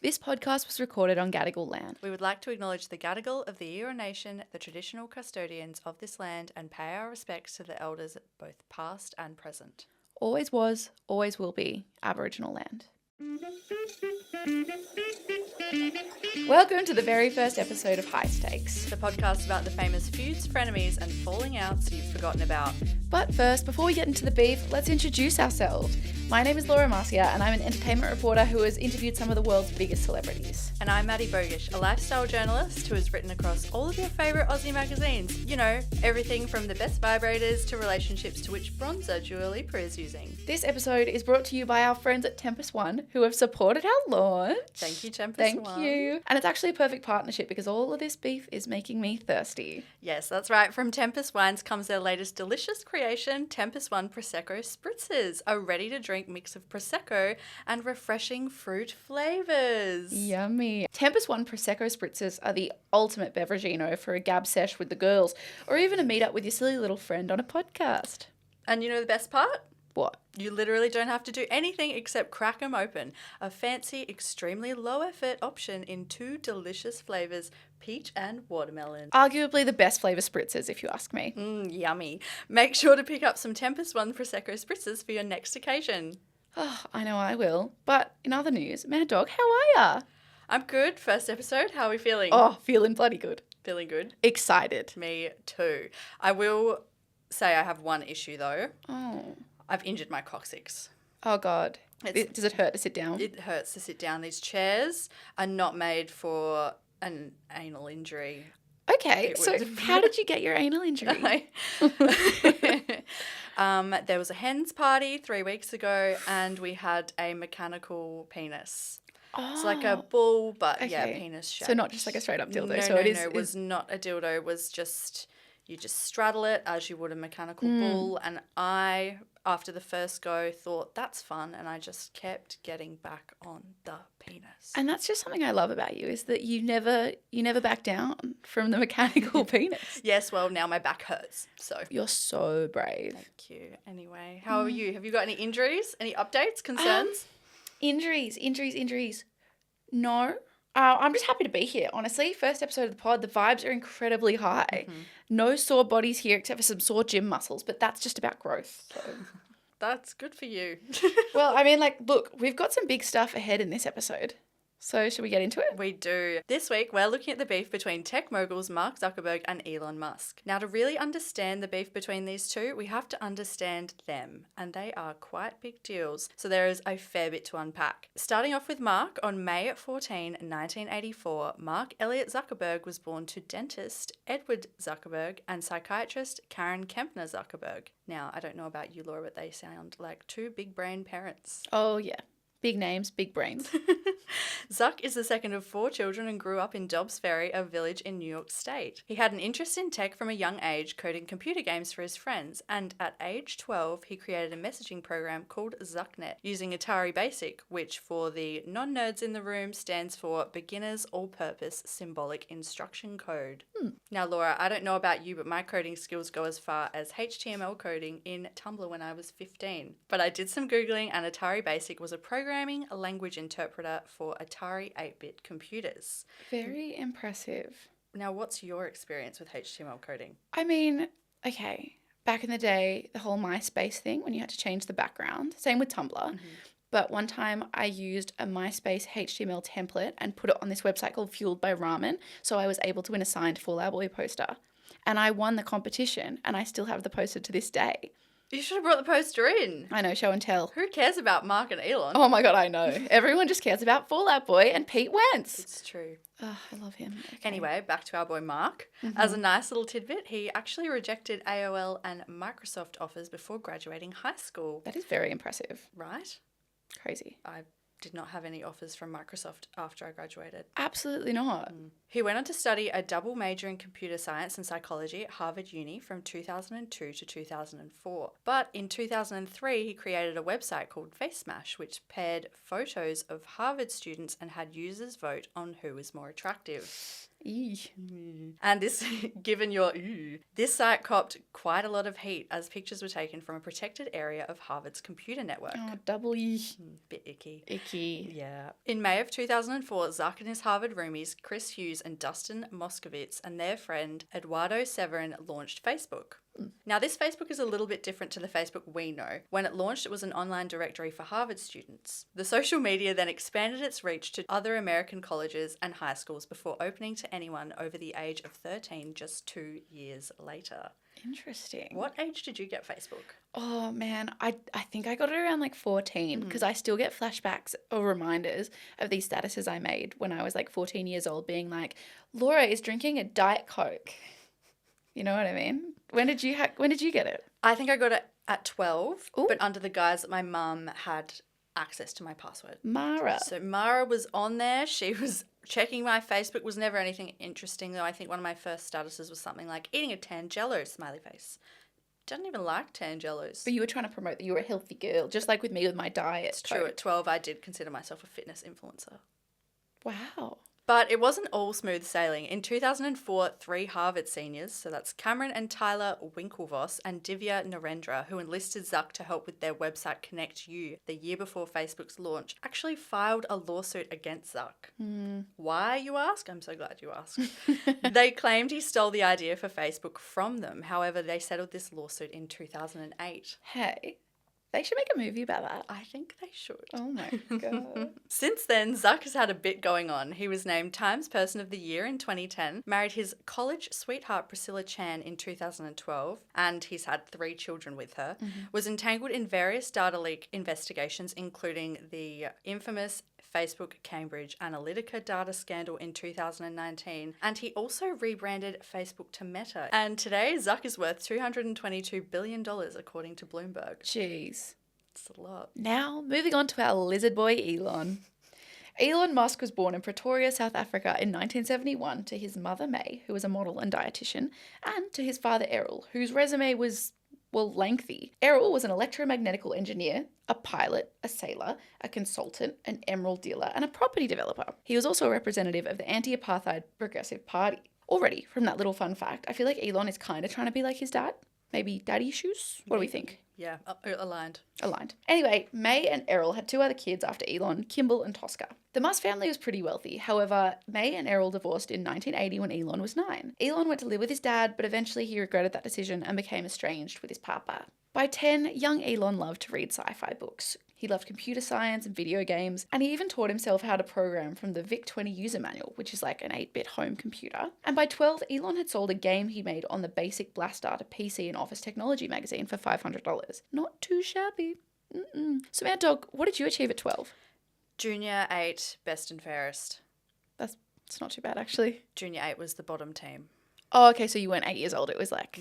This podcast was recorded on Gadigal land. We would like to acknowledge the Gadigal of the Eora Nation, the traditional custodians of this land, and pay our respects to the elders both past and present. Always was, always will be Aboriginal land. Welcome to the very first episode of High Stakes. The podcast about the famous feuds, frenemies, and falling outs you've forgotten about. But first, before we get into the beef, let's introduce ourselves. My name is Laura Marcia, and I'm an entertainment reporter who has interviewed some of the world's biggest celebrities. And I'm Maddie Bogish, a lifestyle journalist who has written across all of your favourite Aussie magazines. You know, everything from the best vibrators to relationships to which bronzer Dua Lipa is using. This episode is brought to you by our friends at Tempest One, who have supported our launch. Thank you, Tempest Thank One. you. And it's actually a perfect partnership because all of this beef is making me thirsty. Yes, that's right. From Tempest Wines comes their latest delicious creation, Tempest One Prosecco Spritzers, a ready-to-drink mix of Prosecco and refreshing fruit flavours. Yummy. Tempest One Prosecco Spritzers are the ultimate beveragino for a gab sesh with the girls or even a meet-up with your silly little friend on a podcast. And you know the best part? What? You literally don't have to do anything except crack them open. A fancy, extremely low-effort option in two delicious flavours, peach and watermelon. Arguably the best flavour spritzers, if you ask me. Yummy. Make sure to pick up some Tempest One Prosecco Spritzers for your next occasion. Oh, I know I will. But in other news, Mad Dog, how are ya? I'm good. First episode. How are we feeling? Oh, feeling bloody good. Feeling good? Excited. Me too. I will say I have one issue though. Oh. I've injured my coccyx. Oh, God. Does it hurt to sit down? It hurts to sit down. These chairs are not made for an anal injury. Okay, so how did you get your anal injury? There was a hen's party 3 weeks ago and we had a mechanical penis. Oh, It's like a bull, but okay. yeah, penis shape. So not just like a straight up dildo. No, so no, it is, no, it was not a dildo. It was just, you just straddle it as you would a mechanical bull. And I, after the first go, thought that's fun. And I just kept getting back on the penis. And that's just something I love about you is that you never back down from the mechanical penis. Yes, well, now my back hurts. So You're so brave. thank you. Anyway, how are you? Have you got any injuries? Any updates, concerns? Injuries. No. I'm just happy to be here, honestly. First episode of the pod, the vibes are incredibly high. No sore bodies here except for some sore gym muscles, but that's just about growth. So. That's good for you. Well, I mean, look, we've got some big stuff ahead in this episode. So should we get into it? We do. This week, we're looking at the beef between tech moguls Mark Zuckerberg and Elon Musk. Now, to really understand the beef between these two, we have to understand them, and they are quite big deals. So there is a fair bit to unpack. Starting off with Mark, on May 14, 1984, Mark Elliott Zuckerberg was born to dentist Edward Zuckerberg and psychiatrist Karen Kempner Zuckerberg. Now, I don't know about you, Laura, but they sound like two big brain parents. Oh, yeah. Big names, big brains. Zuck is the second of 4 children and grew up in Dobbs Ferry, a village in New York State. He had an interest in tech from a young age, coding computer games for his friends, and at age 12, he created a messaging program called ZuckNet using Atari Basic, which for the non-nerds in the room stands for Beginner's All-Purpose Symbolic Instruction Code. Now, Laura, I don't know about you, but my coding skills go as far as HTML coding in Tumblr when I was 15. But I did some Googling and Atari Basic was a programming language interpreter for Atari 8-bit computers. Very impressive. Now, what's your experience with HTML coding? I mean, okay, back in the day, the whole MySpace thing when you had to change the background, same with Tumblr. But one time I used a MySpace HTML template and put it on this website called Fueled by Ramen. So I was able to win a signed Fall Out Boy poster. And I won the competition and I still have the poster to this day. You should have brought the poster in. I know, show and tell. Who cares about Mark and Elon? Oh my God, I know. Everyone just cares about Fall Out Boy and Pete Wentz. It's true. Oh, I love him. Okay. Anyway, back to our boy Mark. As a nice little tidbit, he actually rejected AOL and Microsoft offers before graduating high school. That is very impressive. Right? Crazy. I did not have any offers from Microsoft after I graduated. Absolutely not. He went on to study a double major in computer science and psychology at Harvard Uni from 2002 to 2004. But in 2003, he created a website called Face Smash, which paired photos of Harvard students and had users vote on who was more attractive. Eesh. And this, given your this site copped quite a lot of heat as pictures were taken from a protected area of Harvard's computer network. Oh, double eesh. Bit icky. Icky. Yeah. In May of 2004, Zuck and his Harvard roomies, Chris Hughes and Dustin Moskovitz, and their friend Eduardo Severin launched Facebook. Now, this Facebook is a little bit different to the Facebook we know. When it launched, it was an online directory for Harvard students. The social media then expanded its reach to other American colleges and high schools before opening to anyone over the age of 13 just 2 years later. Interesting. What age did you get Facebook? Oh, man. I think I got it around like 14 because I still get flashbacks or reminders of these statuses I made when I was like 14 years old being like, Laura is drinking a Diet Coke. You know what I mean? When did you get it? I think I got it at 12, Ooh. but under the guise that my mum had access to my password. Mara. So Mara was on there. She was checking my Facebook. Was never anything interesting, though. I think one of my first statuses was something like eating a Tangelo, smiley face. Didn't even like Tangelos. But you were trying to promote that you were a healthy girl, just like with me with my diet. It's true. At 12, I did consider myself a fitness influencer. Wow. But it wasn't all smooth sailing. In 2004, 3 Harvard seniors, so that's Cameron and Tyler Winklevoss and Divya Narendra, who enlisted Zuck to help with their website Connect You the year before Facebook's launch, actually filed a lawsuit against Zuck. Why, you ask? I'm so glad you asked. They claimed he stole the idea for Facebook from them. However, they settled this lawsuit in 2008. Hey, they should make a movie about that. I think they should. Oh my God. Since then, Zuck has had a bit going on. He was named Times Person of the Year in 2010, married his college sweetheart Priscilla Chan in 2012, and he's had 3 children with her, was entangled in various data leak investigations, including the infamous Facebook Cambridge Analytica data scandal in 2019, and he also rebranded Facebook to Meta. And today, Zuck is worth $222 billion, according to Bloomberg. Jeez. It's a lot. Now, moving on to our lizard boy, Elon. Elon Musk was born in Pretoria, South Africa in 1971 to his mother, May, who was a model and dietitian, and to his father, Errol, whose resume was, well, lengthy. Errol was an electromagnetical engineer, a pilot, a sailor, a consultant, an emerald dealer, and a property developer. He was also a representative of the anti-apartheid Progressive Party. Already, from that little fun fact, I feel like Elon is kind of trying to be like his dad. Maybe daddy issues? What do we think? Yeah, aligned. Aligned. Anyway, May and Errol had 2 other kids after Elon, Kimball and Tosca. The Musk family was pretty wealthy. However, May and Errol divorced in 1980 when Elon was 9. Elon went to live with his dad, but eventually he regretted that decision and became estranged with his papa. By 10, young Elon loved to read sci-fi books. He loved computer science and video games, and he even taught himself how to program from the VIC-20 user manual, which is like an 8-bit home computer. And by 12, Elon had sold a game he made on the Basic Blaster to PC and Office Technology magazine for $500. Not too shabby. So Mad Dog, what did you achieve at 12? Junior 8, best and fairest. It's not too bad, actually. Junior 8 was the bottom team. Oh, okay, so you weren't 8 years old. It was like...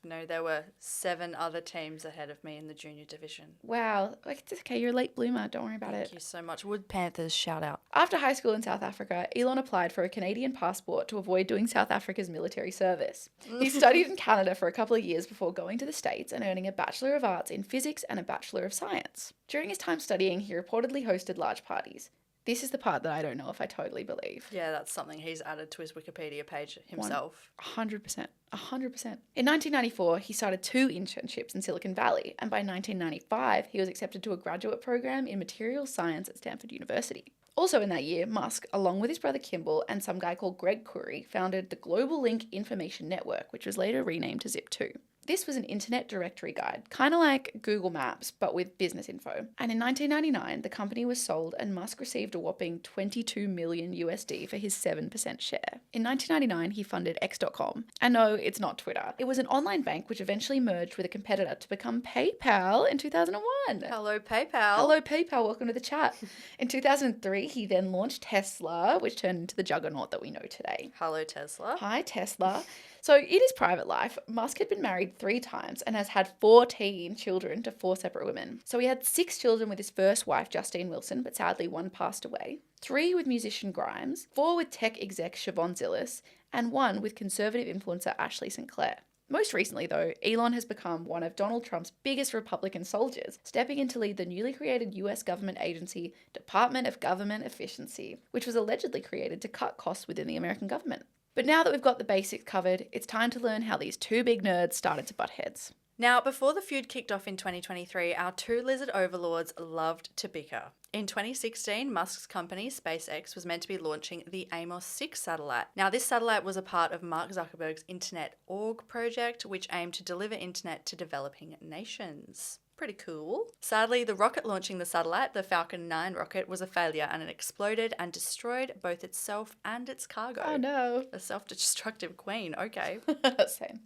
No, there were 7 other teams ahead of me in the junior division. Wow. Like, it's okay, you're a late bloomer. Don't worry about it. Thank you so much. Wood Panthers, shout out. After high school in South Africa, Elon applied for a Canadian passport to avoid doing South Africa's military service. He studied in Canada for a couple of years before going to the States and earning a Bachelor of Arts in Physics and a Bachelor of Science. During his time studying, he reportedly hosted large parties. This is the part that I don't know if I totally believe. Yeah, that's something he's added to his Wikipedia page himself. 100%. 100%. In 1994, he started 2 internships in Silicon Valley, and by 1995, he was accepted to a graduate program in materials science at Stanford University. Also in that year, Musk, along with his brother Kimball and some guy called Greg Curry, founded the Global Link Information Network, which was later renamed to Zip2. This was an internet directory guide, kind of like Google Maps, but with business info. And in 1999, the company was sold and Musk received a whopping $22 million USD for his 7% share. In 1999, he funded X.com. And no, it's not Twitter. It was an online bank which eventually merged with a competitor to become PayPal in 2001. Hello, PayPal. Hello, PayPal. Welcome to the chat. In 2003, he then launched Tesla, which turned into the juggernaut that we know today. Hello, Tesla. Hi, Tesla. So in his private life, Musk had been married 3 times and has had 14 children to 4 separate women. So he had 6 children with his first wife, Justine Wilson, but sadly 1 passed away, 3 with musician Grimes, 4 with tech exec Siobhan Zillis, and 1 with conservative influencer Ashley Sinclair. Most recently, though, Elon has become one of Donald Trump's biggest Republican soldiers, stepping in to lead the newly created US government agency, Department of Government Efficiency, which was allegedly created to cut costs within the American government. But now that we've got the basics covered, it's time to learn how these two big nerds started to butt heads. Now, before the feud kicked off in 2023, our two lizard overlords loved to bicker. In 2016, Musk's company, SpaceX, was meant to be launching the Amos 6 satellite. Now, this satellite was a part of Mark Zuckerberg's Internet Org project, which aimed to deliver internet to developing nations. Pretty cool. Sadly, the rocket launching the satellite, the Falcon 9 rocket, was a failure and it exploded and destroyed both itself and its cargo. Oh no. A self-destructive queen, okay. Same.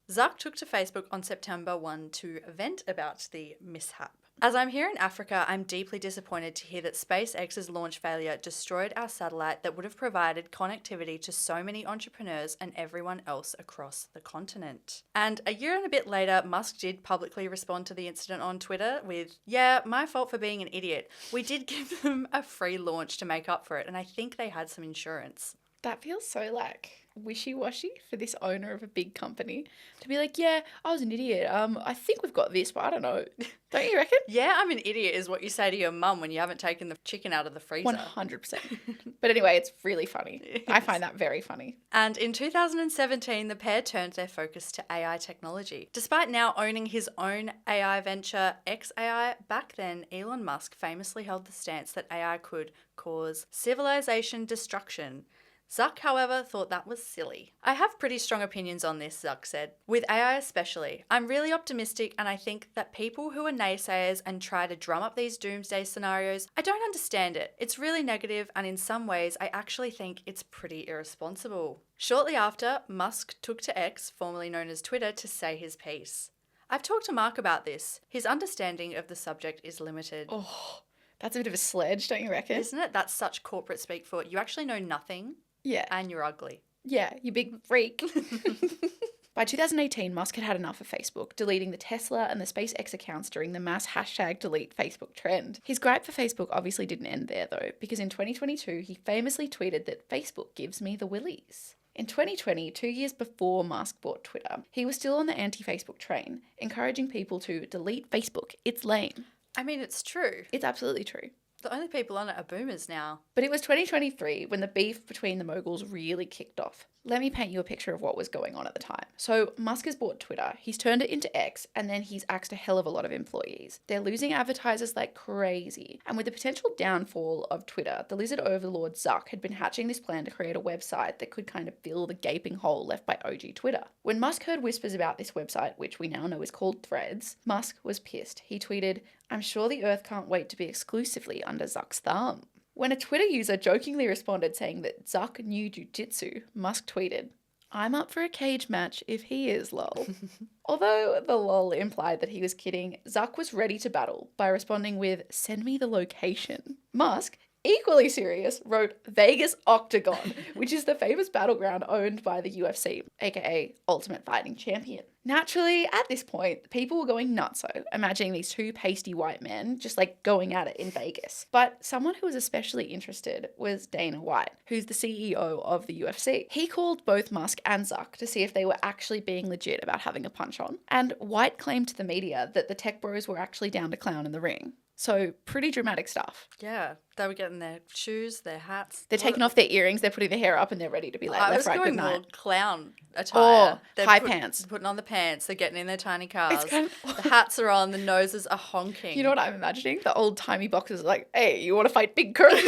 Zuck took to Facebook on September 1 to vent about the mishap. As I'm here in Africa, I'm deeply disappointed to hear that SpaceX's launch failure destroyed our satellite that would have provided connectivity to so many entrepreneurs and everyone else across the continent. And a year and a bit later, Musk did publicly respond to the incident on Twitter with, "Yeah, my fault for being an idiot. We did give them a free launch to make up for it, and I think they had some insurance." That feels so wishy-washy for this owner of a big company to be like, yeah, I was an idiot. I think we've got this, but I don't know. Don't you reckon? Yeah, I'm an idiot is what you say to your mum when you haven't taken the chicken out of the freezer. 100%. But anyway, it's really funny. Yes. I find that very funny. And in 2017, the pair turned their focus to AI technology. Despite now owning his own AI venture, XAI, back then Elon Musk famously held the stance that AI could cause civilization destruction. Zuck, however, thought that was silly. "I have pretty strong opinions on this," Zuck said. "With AI especially. I'm really optimistic and I think that people who are naysayers and try to drum up these doomsday scenarios, I don't understand it. It's really negative and in some ways I actually think it's pretty irresponsible." Shortly after, Musk took to X, formerly known as Twitter, to say his piece. "I've talked to Mark about this. His understanding of the subject is limited." Oh, that's a bit of a sledge, don't you reckon? Isn't it? That's such corporate speak for it. You actually know nothing. Yeah. And you're ugly. Yeah, you big freak. By 2018, Musk had had enough of Facebook, deleting the Tesla and the SpaceX accounts during the mass #DeleteFacebook trend. His gripe for Facebook obviously didn't end there though, because in 2022, he famously tweeted that Facebook gives me the willies. In 2020, 2 years before Musk bought Twitter, he was still on the anti-Facebook train, encouraging people to delete Facebook. It's lame. I mean, it's true. It's absolutely true. The only people on it are boomers now. But it was 2023 when the beef between the moguls really kicked off. Let me paint you a picture of what was going on at the time. So Musk has bought Twitter, he's turned it into X, and then he's axed a hell of a lot of employees. They're losing advertisers like crazy. And with the potential downfall of Twitter, the lizard overlord Zuck had been hatching this plan to create a website that could kind of fill the gaping hole left by OG Twitter. When Musk heard whispers about this website, which we now know is called Threads, Musk was pissed. He tweeted, "I'm sure the earth can't wait to be exclusively under Zuck's thumb." When a Twitter user jokingly responded saying that Zuck knew jujitsu, Musk tweeted, "I'm up for a cage match if he is, lol." Although the lol implied that he was kidding, Zuck was ready to battle by responding with, "Send me the location." Musk, equally serious, wrote Vegas Octagon, which is the famous battleground owned by the UFC, aka Ultimate Fighting Champion. Naturally, at this point, people were going nutso, imagining these two pasty white men just like going at it in Vegas. But someone who was especially interested was Dana White, who's the CEO of the UFC. He called both Musk and Zuck to see if they were actually being legit about having a punch on. And White claimed to the media that the tech bros were actually down to clown in the ring. So pretty dramatic stuff. Yeah, they were getting their shoes, their hats. They're taking off their earrings, they're putting their hair up, and they're ready to be like, left, right, good night. I was going more clown attire. Oh, high pants. Putting on the pants, they're getting in their tiny cars. It's kind of... The hats are on, the noses are honking. You know what I'm imagining? The old-timey boxers are like, "Hey, you want to fight Big Kurt?"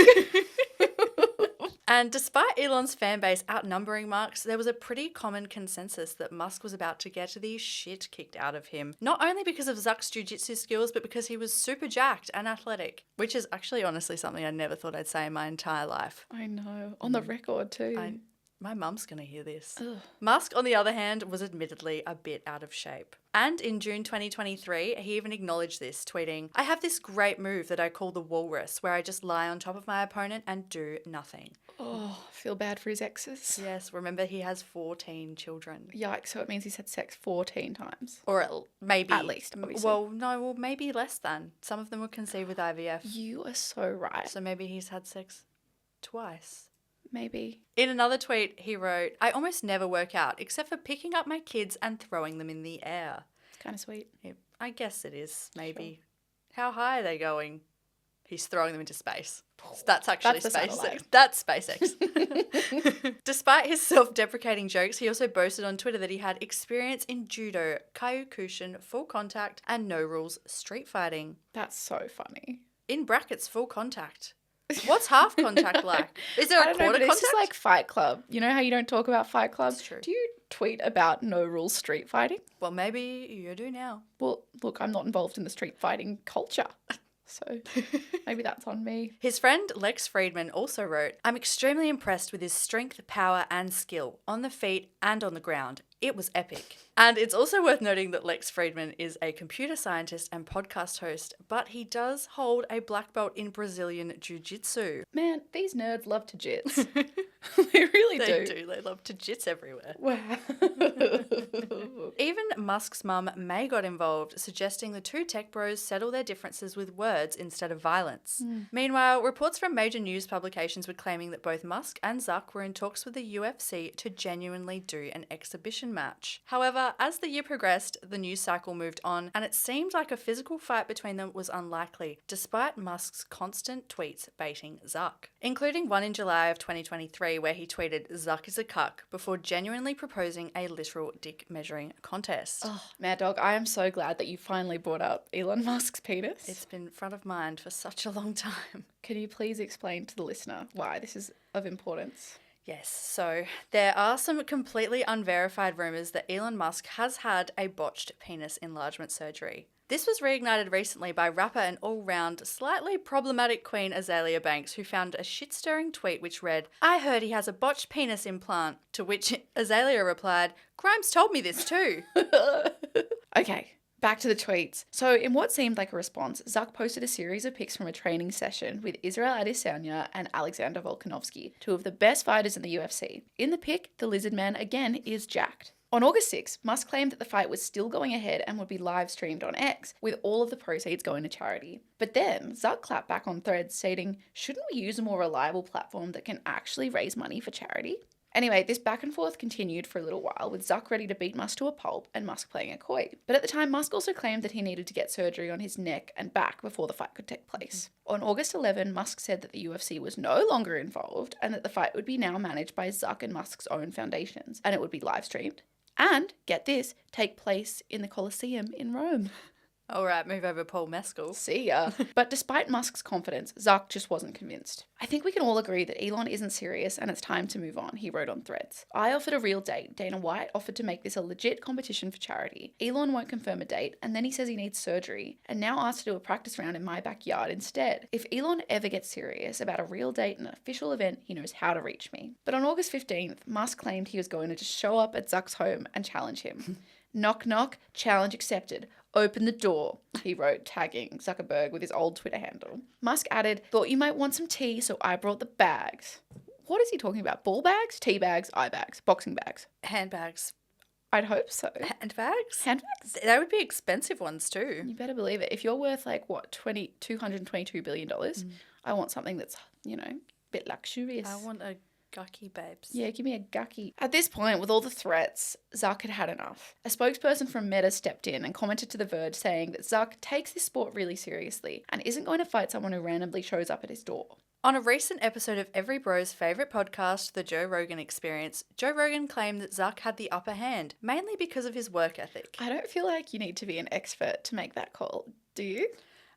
And despite Elon's fan base outnumbering Musk's, there was a pretty common consensus that Musk was about to get the shit kicked out of him. Not only because of Zuck's jiu-jitsu skills, but because he was super jacked and athletic. Which is actually honestly something I never thought I'd say in my entire life. I know. On the record too. My mum's going to hear this. Ugh. Musk, on the other hand, was admittedly a bit out of shape. And in June 2023, he even acknowledged this, tweeting, "I have this great move that I call the walrus, where I just lie on top of my opponent and do nothing." Oh, feel bad for his exes. Yes, remember he has 14 children. Yikes, so it means he's had sex 14 times. Or maybe. At least, obviously. Well, maybe less than. Some of them were conceived with IVF. You are so right. So maybe he's had sex twice. Maybe. In another tweet, he wrote, I almost never work out except for picking up my kids and throwing them in the air. It's kind of sweet. Yeah, I guess it is, maybe. Sure. How high are they going? He's throwing them into space. That's actually SpaceX. That's SpaceX. Despite his self-deprecating jokes, he also boasted on Twitter that he had experience in judo, kyokushin, full contact, and no rules street fighting. That's so funny. In brackets, full contact. What's half contact like? Is there a quarter contact? This is like Fight Club. You know how you don't talk about Fight Club? That's true. Do you tweet about no rules street fighting? Well, maybe you do now. Well, look, I'm not involved in the street fighting culture. So maybe that's on me. His friend Lex Friedman also wrote, I'm extremely impressed with his strength, power, and skill on the feet and on the ground. It was epic. And it's also worth noting that Lex Friedman is a computer scientist and podcast host, but he does hold a black belt in Brazilian Jiu-Jitsu. Man, these nerds love to jits. They really do. They do. They love to jits everywhere. Wow. Even Musk's mum May got involved, suggesting the two tech bros settle their differences with words instead of violence. Meanwhile, reports from major news publications were claiming that both Musk and Zuck were in talks with the UFC to genuinely do an exhibition match. However, as the year progressed, the news cycle moved on, and it seemed like a physical fight between them was unlikely, despite Musk's constant tweets baiting Zuck, including one in July of 2023 where he tweeted, Zuck is a cuck, before genuinely proposing a literal dick measuring contest. Oh, Mad Dog, I am so glad that you finally brought up Elon Musk's penis. It's been front of mind for such a long time. Can you please explain to the listener why this is of importance? Yes, so there are some completely unverified rumours that Elon Musk has had a botched penis enlargement surgery. This was reignited recently by rapper and all-round slightly problematic queen Azalea Banks, who found a shit-stirring tweet which read, I heard he has a botched penis implant, to which Azalea replied, Grimes told me this too. Okay. Back to the tweets. So in what seemed like a response, Zuck posted a series of pics from a training session with Israel Adesanya and Alexander Volkanovski, two of the best fighters in the UFC. In the pic, the Lizard Man again is jacked. On August 6th, Musk claimed that the fight was still going ahead and would be live streamed on X, with all of the proceeds going to charity. But then, Zuck clapped back on Threads stating, shouldn't we use a more reliable platform that can actually raise money for charity? Anyway, this back and forth continued for a little while, with Zuck ready to beat Musk to a pulp and Musk playing it coy. But at the time, Musk also claimed that he needed to get surgery on his neck and back before the fight could take place. On August 11, Musk said that the UFC was no longer involved and that the fight would be now managed by Zuck and Musk's own foundations, and it would be live streamed. And, get this, take place in the Colosseum in Rome. All right, move over Paul Mescal. See ya. But despite Musk's confidence, Zuck just wasn't convinced. I think we can all agree that Elon isn't serious and it's time to move on, he wrote on Threads. I offered a real date. Dana White offered to make this a legit competition for charity. Elon won't confirm a date, and then he says he needs surgery, and now asked to do a practice round in my backyard instead. If Elon ever gets serious about a real date and an official event, he knows how to reach me. But on August 15th, Musk claimed he was going to just show up at Zuck's home and challenge him. Knock knock, challenge accepted. Open the door, he wrote, tagging Zuckerberg with his old Twitter handle. Musk added, thought you might want some tea, so I brought the bags. What is he talking about? Ball bags? Tea bags? Eye bags? Boxing bags? Handbags. I'd hope so. Handbags? Handbags? They would be expensive ones too. You better believe it. If you're worth like, what, $222 billion, I want something that's, you know, a bit luxurious. I want a gucky babes. Yeah, give me a gucky. At this point, with all the threats, Zuck had had enough. A spokesperson from Meta stepped in and commented to The Verge saying that Zuck takes this sport really seriously and isn't going to fight someone who randomly shows up at his door. On a recent episode of Every Bro's favourite podcast, The Joe Rogan Experience, Joe Rogan claimed that Zuck had the upper hand, mainly because of his work ethic. I don't feel like you need to be an expert to make that call, do you?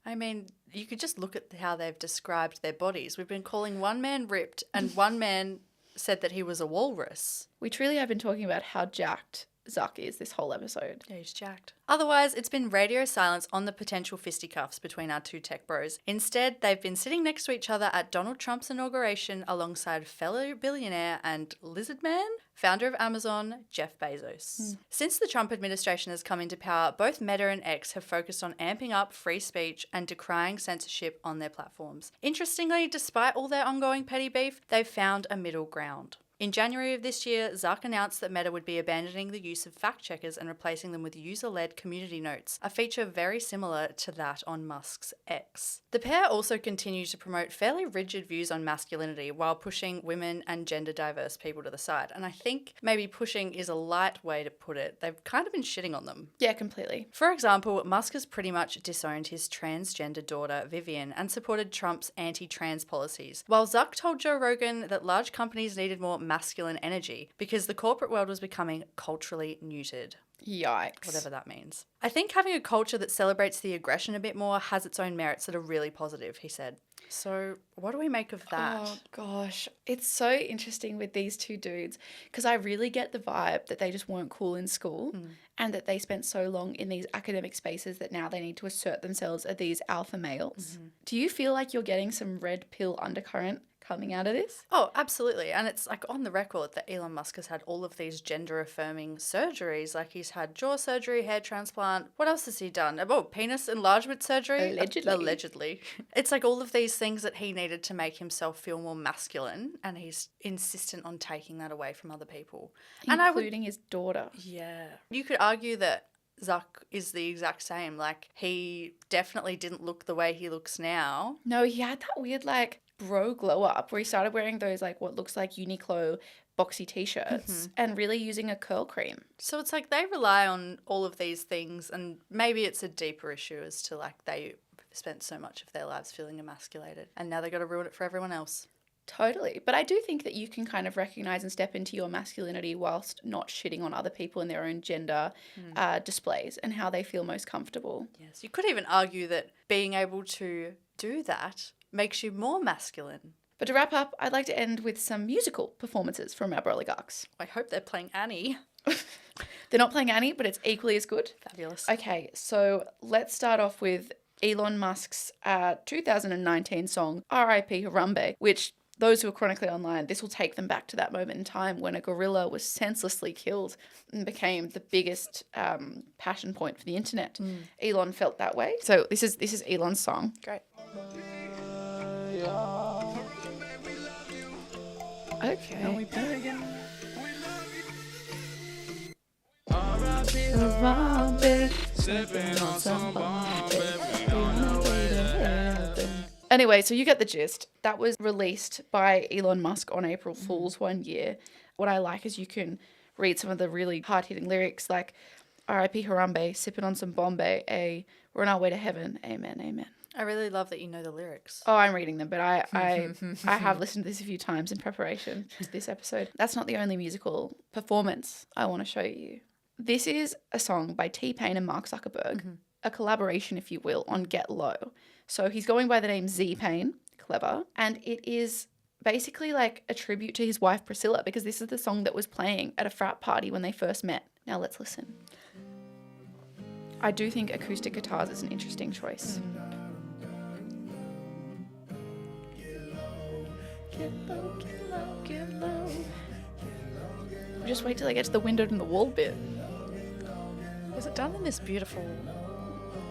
I mean, you could just look at how they've described their bodies. We've been calling one man ripped and one man said that he was a walrus. We truly have been talking about how jacked Zuck is this whole episode. Yeah, he's jacked. Otherwise, it's been radio silence on the potential fisticuffs between our two tech bros. Instead, they've been sitting next to each other at Donald Trump's inauguration alongside fellow billionaire and lizard man, founder of Amazon, Jeff Bezos. Since the Trump administration has come into power, both Meta and X have focused on amping up free speech and decrying censorship on their platforms. Interestingly, despite all their ongoing petty beef, they've found a middle ground. In January of this year, Zuck announced that Meta would be abandoning the use of fact checkers and replacing them with user-led community notes, a feature very similar to that on Musk's X. The pair also continue to promote fairly rigid views on masculinity while pushing women and gender diverse people to the side. And I think maybe pushing is a light way to put it. They've kind of been shitting on them. Yeah, completely. For example, Musk has pretty much disowned his transgender daughter, Vivian, and supported Trump's anti-trans policies, while Zuck told Joe Rogan that large companies needed more masculine energy because the corporate world was becoming culturally neutered. Yikes. Whatever that means. I think having a culture that celebrates the aggression a bit more has its own merits that are really positive, he said. So what do we make of that? Oh, gosh. It's so interesting with these two dudes because I really get the vibe that they just weren't cool in school and that they spent so long in these academic spaces that now they need to assert themselves as these alpha males. Do you feel like you're getting some red pill undercurrent coming out of this? Oh, absolutely. And it's like on the record that Elon Musk has had all of these gender affirming surgeries. Like he's had jaw surgery, hair transplant. What else has he done? Oh, penis enlargement surgery? Allegedly. It's like all of these things that he needed to make himself feel more masculine. And he's insistent on taking that away from other people. Including his daughter. Yeah. You could argue that Zuck is the exact same. Like he definitely didn't look the way he looks now. No, he had that weird bro glow up where he started wearing those what looks like Uniqlo boxy t-shirts and really using a curl cream. So it's like they rely on all of these things, and maybe it's a deeper issue as to they spent so much of their lives feeling emasculated and now they got to ruin it for everyone else. Totally. But I do think that you can kind of recognize and step into your masculinity whilst not shitting on other people in their own gender displays and how they feel most comfortable. Yes. You could even argue that being able to do that makes you more masculine. But to wrap up, I'd like to end with some musical performances from our broligarchs. I hope they're playing Annie. They're not playing Annie, but it's equally as good. Fabulous. Okay, so let's start off with Elon Musk's 2019 song, R.I.P. Harambe, which those who are chronically online, this will take them back to that moment in time when a gorilla was senselessly killed and became the biggest passion point for the internet. Elon felt that way. So this is Elon's song. Great. Okay. Anyway, so you get the gist. That was released by Elon Musk on April Fool's one year. What I like is you can read some of the really hard-hitting lyrics like R.I.P. Harambe, sipping on some Bombay, we're on our way to heaven, amen, amen. I really love that you know the lyrics. Oh, I'm reading them, but I have listened to this a few times in preparation to this episode. That's not the only musical performance I want to show you. This is a song by T-Pain and Mark Zuckerberg, a collaboration, if you will, on Get Low. So he's going by the name Z-Pain, clever, and it is basically like a tribute to his wife Priscilla because this is the song that was playing at a frat party when they first met. Now let's listen. I do think acoustic guitars is an interesting choice. Get low, get low, get low. Just wait till I get to the window and the wall bit. Was it done in this beautiful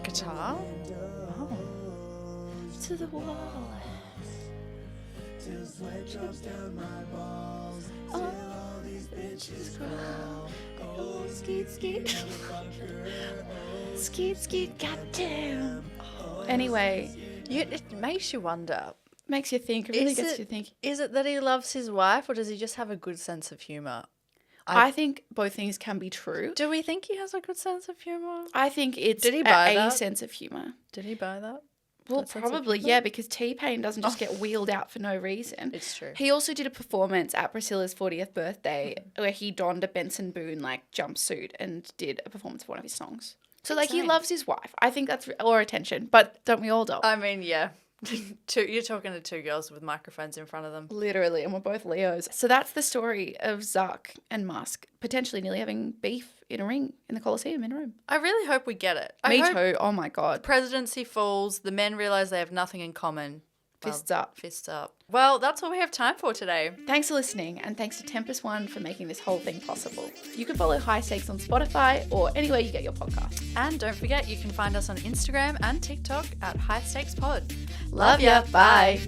guitar? Oh. To the wall. All these bitches cry. Skeet, skeet. Skeet, skeet, goddamn. Anyway. It makes you wonder. Makes you think. It really gets you thinking. Is it that he loves his wife or does he just have a good sense of humour? I think both things can be true. Do we think he has a good sense of humour? I think it's a sense of humour. Did he buy that? Well, probably, yeah, because T-Pain doesn't just get wheeled out for no reason. It's true. He also did a performance at Priscilla's 40th birthday where he donned a Benson Boone, jumpsuit and did a performance for one of his songs. So, he loves his wife. I think that's... Or attention. But don't we all, doll? I mean, yeah. You're talking to two girls with microphones in front of them. Literally, and we're both Leos. So that's the story of Zuck and Musk potentially nearly having beef in a ring in the Colosseum in Rome. I really hope we get it. Me too. Oh my God. The presidency falls. The men realise they have nothing in common. Fists up. Fists up. Well, that's all we have time for today. Thanks for listening, and thanks to Tempest One for making this whole thing possible. You can follow High Stakes on Spotify or anywhere you get your podcasts. And don't forget, you can find us on Instagram and TikTok at High Stakes Pod. Love ya. Bye.